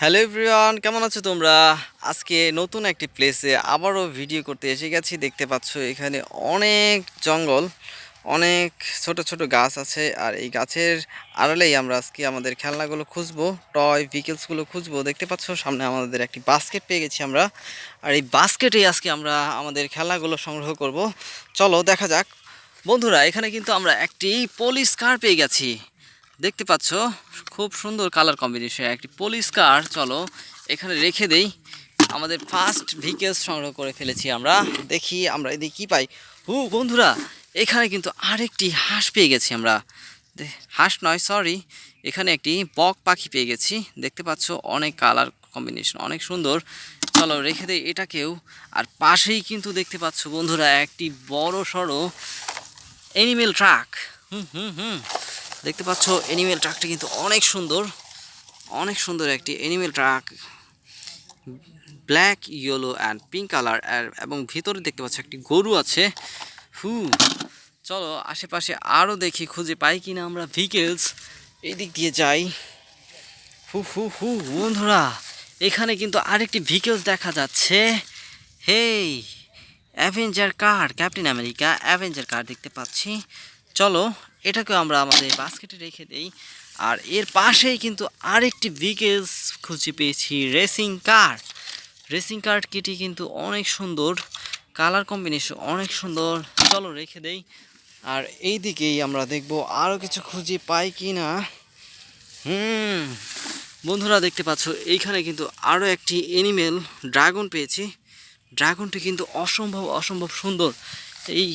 Hello everyone, কেমন আছো তোমরা? আজকে নতুন একটি প্লেসে আবারও ভিডিও করতে এসে গেছি। দেখতে পাচ্ছ এখানে অনেক জঙ্গল, অনেক ছোট ছোট গাছ আছে। আর এই গাছের আড়ালেই আমরা আজকে আমাদের খেলনাগুলো খুঁজবো, টয় ভেহিকেলসগুলো খুঁজবো। দেখতে পাচ্ছ সামনে আমাদের একটি বাস্কেট পেয়ে গেছি আমরা। আর এই বাস্কেটেই আজকে আমরা আমাদের খেলনাগুলো সংগ্রহ করব। চলো দেখা যাক। বন্ধুরা, এখানে কিন্তু আমরা একটি পুলিশ কার পেয়ে গেছি। দেখতে পাচ্ছ খুব সুন্দর কালার কম্বিনেশন একটি পুলিশ কার। চলো এখানে রেখে দেই। আমাদের ফার্স্ট ভেহিকেলস সংগ্রহ করে ফেলেছি আমরা। দেখি আমরা এদিকে কি পাই। বন্ধুরা, এখানে কিন্তু আরেকটি হাঁস পেয়ে গেছি আমরা। হাঁস নয়, সরি, এখানে একটি বক পাখি পেয়ে গেছি। দেখতে পাচ্ছ অনেক কালার কম্বিনেশন, অনেক সুন্দর। চলো রেখে দেই এটাকেও। আর পাশেই কিন্তু দেখতে পাচ্ছ বন্ধুরা একটি বড় সড়ো অ্যানিমেল ট্রাক। হুম হুম হুম দেখতে পাচ্ছ অ্যানিমেল ট্রাকটি কিন্তু অনেক সুন্দর, অনেক সুন্দর একটি animal truck. Black, yellow and pink colour. এবং ভিতরে দেখতে পাচ্ছ একটি গরু আছে। হু চলো আশেপাশে আরও দেখি, খুঁজে পাই কিনা আমরা ভেহিকেলস। এই দিক দিয়ে যাই। বন্ধুরা, এখানে কিন্তু আরেকটি ভেহিকেলস দেখা যাচ্ছে। হেই, অ্যাভেঞ্জার কার, ক্যাপ্টেন আমেরিকা অ্যাভেঞ্জার কার দেখতে পাচ্ছি। চলো এটাকেও আমরা আমাদের বাস্কেটে রেখে দেই। আর এর পাশেই কিন্তু আরেকটি ভেহিকেলস খুঁজে পেয়েছি, রেসিং কার। রেসিং কারটি কিন্তু অনেক সুন্দর, কালার কম্বিনেশন অনেক সুন্দর। চলো রেখে দেই। আর এই দিকেই আমরা দেখব আরও কিছু খুঁজে পাই কি না। বন্ধুরা, দেখতে পাচ্ছ এইখানে কিন্তু আরও একটি অ্যানিমেল ড্রাগন পেয়েছি। ড্রাগনটি কিন্তু অসম্ভব অসম্ভব সুন্দর। এই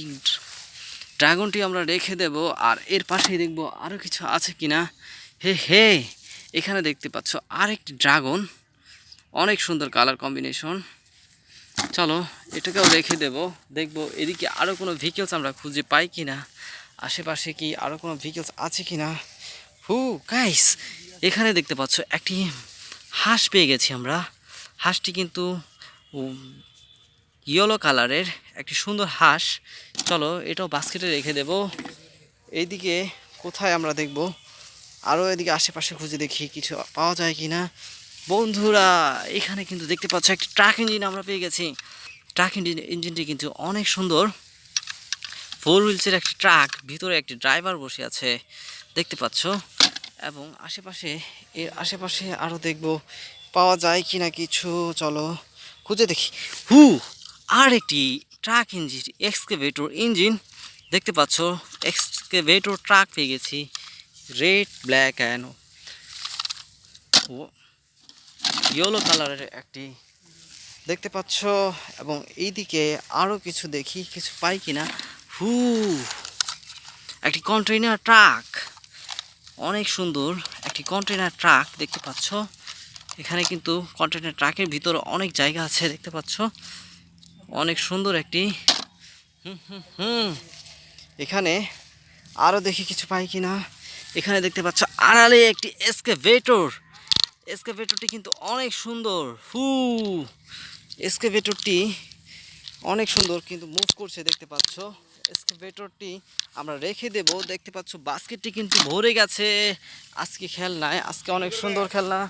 ড্রাগনটি আমরা রেখে দেব। আর এর পাশেই দেখব আরও কিছু আছে কিনা। হে, এখানে দেখতে পাচ্ছ আরেকটি ড্রাগন, অনেক সুন্দর কালার কম্বিনেশন। চলো এটাকেও রেখে দেব। দেখব এদিকে আরও কোনো ভেহিকেলস আমরা খুঁজে পাই কিনা, আশেপাশে কি আরও কোনো ভেহিকেলস আছে কিনা। গাইস, এখানে দেখতে পাচ্ছ একটি হাঁস পেয়ে গেছি আমরা। হাঁসটি কিন্তু ইয়েলো কালারের একটি সুন্দর হাঁস। চলো এটাও বাস্কেটে রেখে দেব। এইদিকে কোথায় আমরা দেখব আরও, এদিকে আশেপাশে খুঁজে দেখি কিছু পাওয়া যায় কি না। বন্ধুরা, এখানে কিন্তু দেখতে পাচ্ছ একটি ট্রাক ইঞ্জিন আমরা পেয়ে গেছি। ট্রাক ইঞ্জিনটি কিন্তু অনেক সুন্দর। 4 হুইলসের একটি ট্রাক, ভিতরে একটি ড্রাইভার বসে আছে দেখতে পাচ্ছ। এবং এর আশেপাশে আরও দেখব পাওয়া যায় কি না কিছু। চলো খুঁজে দেখি। আর একটি ট্রাক ইঞ্জিন, এক্সকেভেটর ইঞ্জিন দেখতে পাচ্ছ। এক্সকেভেটর ট্রাক পেয়ে গেছি, রেড, ব্ল্যাক অ্যান্ড ইয়েলো কালারের একটি দেখতে পাচ্ছ। এবং এইদিকে আরও কিছু দেখি, কিছু পাই কিনা। একটি কন্টেইনার ট্রাক, অনেক সুন্দর একটি কন্টেইনার ট্রাক দেখতে পাচ্ছ। এখানে কিন্তু কন্টেইনার ট্রাকের ভিতরে অনেক জায়গা আছে দেখতে পাচ্ছ, অনেক সুন্দর একটি। এখানে আরও দেখি কিছু পাই কিনা। এখানে দেখতে পাচ্ছ আড়ালে একটি এক্সকাভেটর। এক্সকাভেটরটি কিন্তু অনেক সুন্দর। এক্সকাভেটরটি অনেক সুন্দর কিন্তু মুভ করছে দেখতে পাচ্ছ। এক্সকাভেটরটি আমরা রেখে দেব। দেখতে পাচ্ছ বাস্কেটটি কিন্তু ভরে গেছে আজকে খেলনায়। আজকে অনেক সুন্দর খেলনা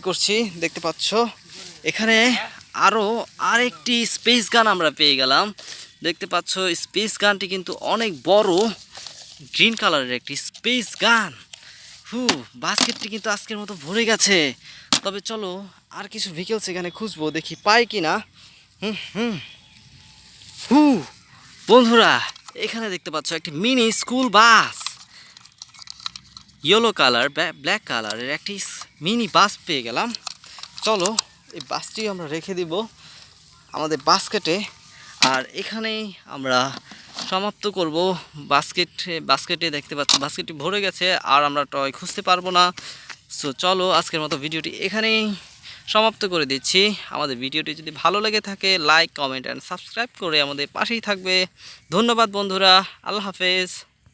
করছি দেখতে পাচ্ছ। এখানে আরও আরেকটি স্পেস গান আমরা পেয়ে গেলাম দেখতে পাচ্ছ। স্পেস গানটি কিন্তু অনেক বড়, গ্রিন কালারের একটি স্পেস গান। বাস্কেটটি কিন্তু আজকের মতো ভরে গেছে। তবে চলো আর কিছু ভেহিকেলস এখানে খুঁজবো, দেখি পাই কি না। বন্ধুরা, এখানে দেখতে পাচ্ছ একটি mini school bus, yellow colour, black কালারের একটি মিনি বাস পেয়ে গেলাম। চলো এই বাসটি আমরা রেখে দিব আমাদের বাস্কেটে। আর এখানেই আমরা সমাপ্ত করব। বাস্কেটে দেখতে পাচ্ছ বাস্কেটটি ভরে গেছে, আর আমরা টয় খুঁজতে পারবো না। সো চলো আজকের মতো ভিডিওটি এখানেই সমাপ্ত করে দিচ্ছি। আমাদের ভিডিওটি যদি ভালো লেগে থাকে, লাইক, কমেন্ট অ্যান্ড সাবস্ক্রাইব করে আমাদের পাশেই থাকবে। ধন্যবাদ বন্ধুরা, আল্লাহ হাফেজ।